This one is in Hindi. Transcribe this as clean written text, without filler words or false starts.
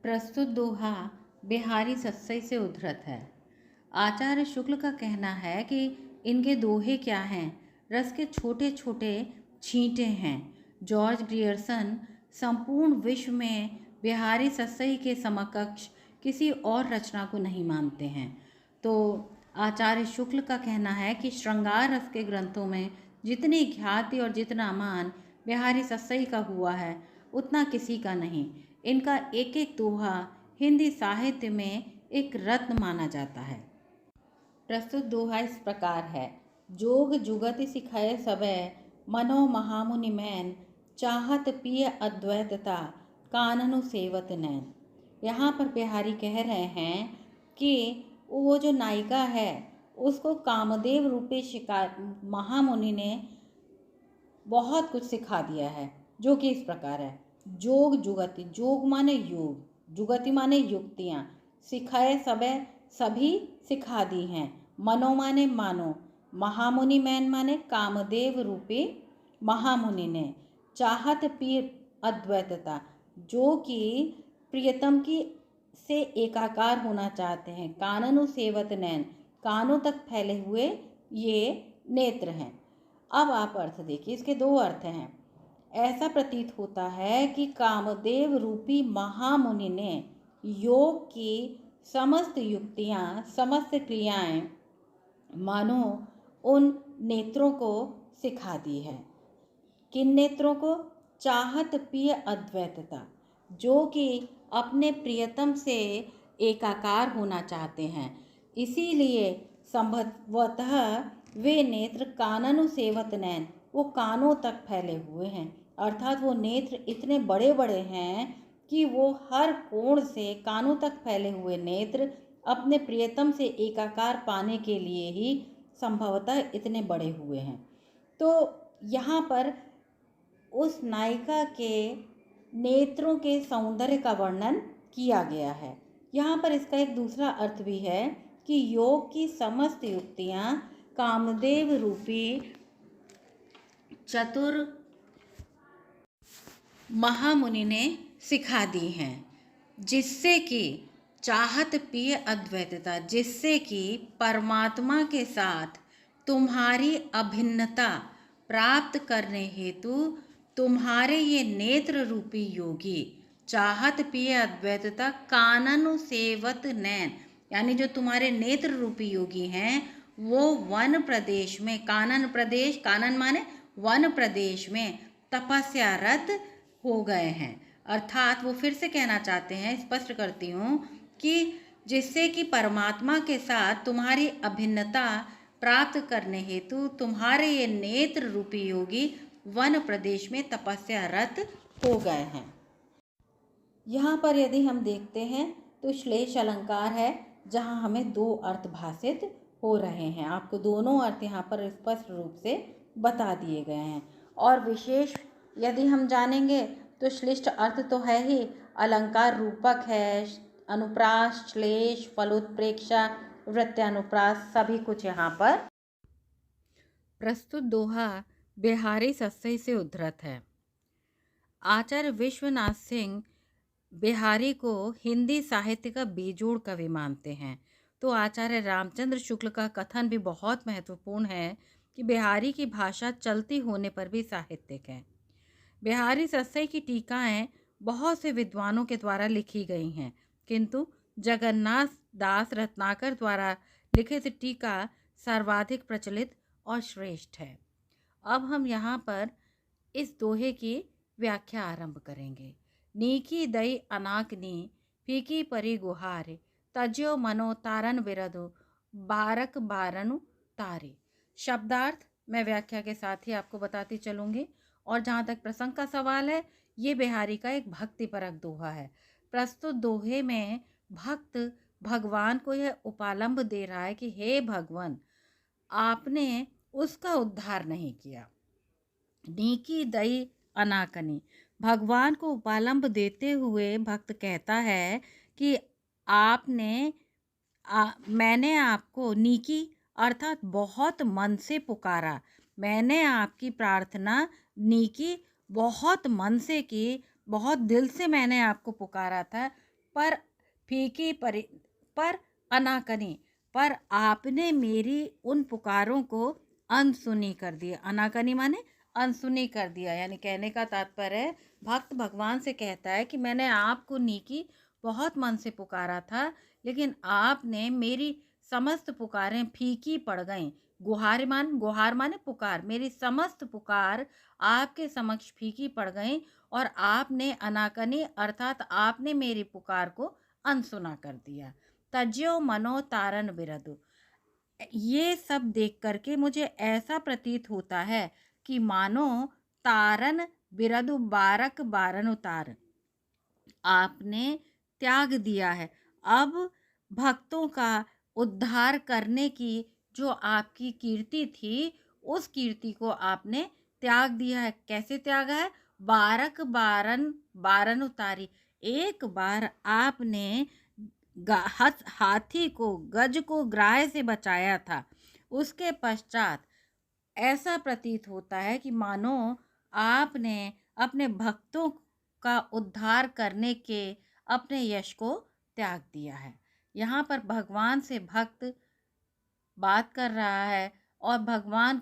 प्रस्तुत दोहा बिहारी सत्सई से उद्धृत है। आचार्य शुक्ल का कहना है कि इनके दोहे क्या हैं, रस के छोटे छोटे छींटे हैं। जॉर्ज ग्रियर्सन संपूर्ण विश्व में बिहारी सत्सई के समकक्ष किसी और रचना को नहीं मानते हैं। तो आचार्य शुक्ल का कहना है कि श्रृंगार रस के ग्रंथों में जितनी ख्याति और जितना मान बिहारी सत्सई का हुआ है, उतना किसी का नहीं। इनका एक एक दोहा हिंदी साहित्य में एक रत्न माना जाता है। प्रस्तुत दोहा इस प्रकार है। जोग जुगति सिखाए सबे, मनो महामुनि मैन, चाहत पिय अद्वैतता, काननु सेवत नैन। यहाँ पर बिहारी कह रहे हैं कि वो जो नायिका है उसको कामदेव रूपी महामुनि ने बहुत कुछ सिखा दिया है, जो कि इस प्रकार है। जोग जुगति, जोग माने योग, जुगति माने युक्तियाँ, सिखाए सबे सभी सिखा दी हैं। मनो माने मानो, महामुनि मैन माने कामदेव रूपी महामुनि ने। चाहत पीर अद्वैतता, जो कि प्रियतम की से एकाकार होना चाहते हैं। काननु सेवत नैन, कानों तक फैले हुए ये नेत्र हैं। अब आप अर्थ देखिए, इसके दो अर्थ हैं। ऐसा प्रतीत होता है कि कामदेव रूपी महामुनि ने योग की समस्त युक्तियाँ, समस्त क्रियाएं मानो उन नेत्रों को सिखा दी है। किन नेत्रों को? चाहत पिय अद्वैतता, जो कि अपने प्रियतम से एकाकार होना चाहते हैं। इसीलिए संभवतः वे नेत्र काननु सेवत नैन, वो कानों तक फैले हुए हैं। अर्थात वो नेत्र इतने बड़े बड़े हैं कि वो हर कोण से, कानों तक फैले हुए नेत्र अपने प्रियतम से एकाकार पाने के लिए ही संभवतः इतने बड़े हुए हैं। तो यहाँ पर उस नायिका के नेत्रों के सौंदर्य का वर्णन किया गया है। यहाँ पर इसका एक दूसरा अर्थ भी है कि योग की समस्त युक्तियाँ कामदेव रूपी चतुर महामुनि ने सिखा दी हैं, जिससे कि चाहत पिय अद्वैतता, जिससे कि परमात्मा के साथ तुम्हारी अभिन्नता प्राप्त करने हेतु तुम्हारे ये नेत्र रूपी योगी चाहत पिय अद्वैतता काननु सेवत नैन, यानी जो तुम्हारे नेत्र रूपी योगी हैं वो वन प्रदेश में, कानन प्रदेश, कानन माने वन प्रदेश में तपस्यारत हो गए हैं। अर्थात वो फिर से कहना चाहते हैं, स्पष्ट करती हूँ, कि जिससे कि परमात्मा के साथ तुम्हारी अभिन्नता प्राप्त करने हेतु तुम्हारे ये नेत्र रूपी योगी वन प्रदेश में तपस्यारत हो गए हैं। यहाँ पर यदि हम देखते हैं तो श्लेष अलंकार है, जहाँ हमें दो अर्थ भाषित हो रहे हैं। आपको दोनों अर्थ यहाँ पर स्पष्ट रूप से बता दिए गए हैं। और विशेष यदि हम जानेंगे तो श्लिष्ट अर्थ तो है ही, अलंकार रूपक है, अनुप्रास, श्लेष, फलोत्प्रेक्षा, वृत्यानुप्रास, सभी कुछ यहाँ पर। प्रस्तुत दोहा बिहारी सत्सई से उद्धृत है। आचार्य विश्वनाथ सिंह बिहारी को हिंदी साहित्य का बेजोड़ कवि मानते हैं। तो आचार्य रामचंद्र शुक्ल का कथन भी बहुत महत्वपूर्ण है कि बिहारी की भाषा चलती होने पर भी साहित्यिक है। बिहारी सत्सई की टीकाएं बहुत से विद्वानों के द्वारा लिखी गई हैं, किंतु जगन्नाथ दास रत्नाकर द्वारा लिखित टीका सर्वाधिक प्रचलित और श्रेष्ठ है। अब हम यहाँ पर इस दोहे की व्याख्या आरंभ करेंगे। नीकी दई अनाकनी, फीकी परी गुहारे, तज्यो मनो तारन विरधो, बारक बारनु तारे। शब्दार्थ मैं व्याख्या के साथ ही आपको बताती चलूँगी। और जहाँ तक प्रसंग का सवाल है, ये बिहारी का एक भक्तिपरक दोहा है। प्रस्तुत दोहे में भक्त भगवान को यह उपालंब दे रहा है कि हे भगवान, आपने उसका उद्धार नहीं किया। नीकी दई अनाकनी, भगवान को उपालंब देते हुए भक्त कहता है कि मैंने आपको, नीकी अर्थात बहुत मन से पुकारा, मैंने आपकी प्रार्थना नीकी बहुत मन से की, बहुत दिल से मैंने आपको पुकारा था, पर फीकी पर अनाकनी, पर आपने मेरी उन पुकारों को अनसुनी कर दिया। अनाकनी माने अनसुनी कर दिया, यानी कहने का तात्पर्य है भक्त भगवान से कहता है कि मैंने आपको नीकी बहुत मन से पुकारा था, लेकिन आपने मेरी समस्त पुकारें फीकी पड़ गईं। गुहार माने पुकार, मेरी समस्त पुकार आपके समक्ष फीकी पड़ गईं और आपने अनाकनी अर्थात आपने मेरी पुकार को अनसुना कर दिया। तज्यो मनो तारन बिरदु, ये सब देख करके मुझे ऐसा प्रतीत होता है कि मानो तारन बिरदु बारक बारन उतार, आपने त्याग दिया है। अब भक्तों का उद्धार करने की जो आपकी कीर्ति थी, उस कीर्ति को आपने त्याग दिया है। कैसे त्यागा है? बारक बारन बारन उतारी, एक बार आपने हाथी को गज को ग्राह से बचाया था, उसके पश्चात ऐसा प्रतीत होता है कि मानो आपने अपने भक्तों का उद्धार करने के अपने यश को त्याग दिया है। यहाँ पर भगवान से भक्त बात कर रहा है और भगवान